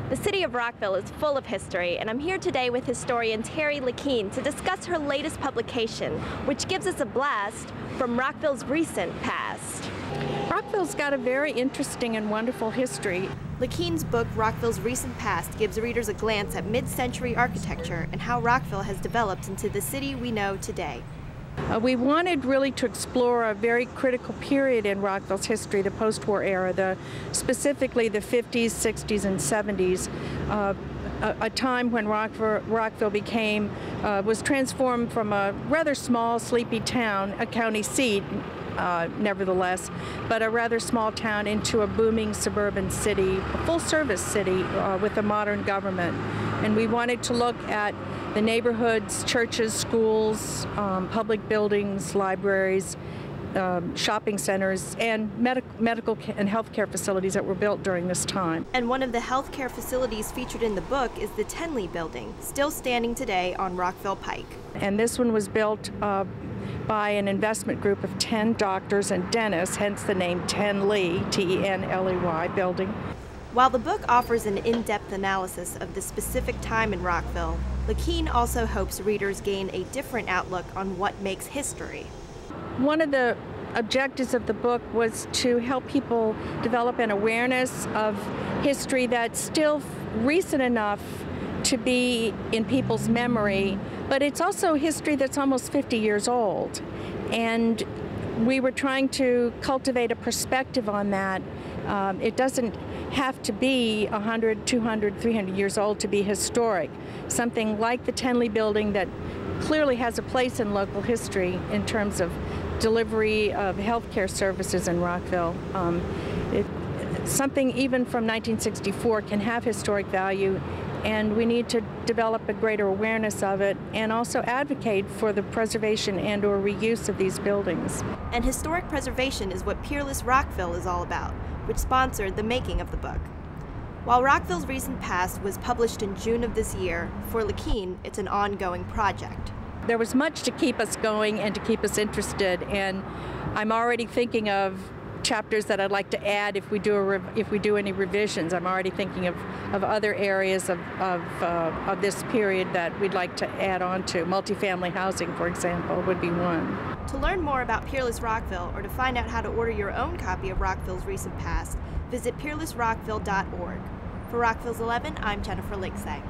The city of Rockville is full of history, and I'm here today with historian Terry Lachin to discuss her latest publication, which gives us a blast from Rockville's recent past. Rockville's got a very interesting and wonderful history. Lachin's book, Rockville's Recent Past, gives readers a glance at mid-century architecture and how Rockville has developed into the city we know today. We wanted really to explore a very critical period in Rockville's history, the post-war era, specifically the 50s, 60s, and 70s, a time when Rockville was transformed from a rather small, sleepy town, a county seat, nevertheless, but a rather small town into a booming suburban city, a full-service city with a modern government. And we wanted to look at the neighborhoods, churches, schools, public buildings, libraries, shopping centers, and medical and healthcare facilities that were built during this time. And one of the healthcare facilities featured in the book is the Tenley Building, still standing today on Rockville Pike. And this one was built by an investment group of 10 doctors and dentists, hence the name Tenley, T-E-N-L-E-Y, building. While the book offers an in-depth analysis of the specific time in Rockville, Lachin also hopes readers gain a different outlook on what makes history. One of the objectives of the book was to help people develop an awareness of history that's still recent enough to be in people's memory, but it's also history that's almost 50 years old. And we were trying to cultivate a perspective on that. It doesn't have to be 100, 200, 300 years old to be historic. Something like the Tenley Building that clearly has a place in local history in terms of delivery of healthcare services in Rockville. Something even from 1964 can have historic value, and we need to develop a greater awareness of it and also advocate for the preservation and or reuse of these buildings. And historic preservation is what Peerless Rockville is all about, which sponsored the making of the book. While Rockville's Recent Past was published in June of this year, for Lachin, it's an ongoing project. There was much to keep us going and to keep us interested, and I'm already thinking of chapters that I'd like to add if we do any revisions. I'm already thinking of other areas of this period that we'd like to add on to. Multifamily housing, for example, would be one. To learn more about Peerless Rockville or to find out how to order your own copy of Rockville's Recent Past, visit peerlessrockville.org. For Rockville's 11, I'm Jennifer Ligsay.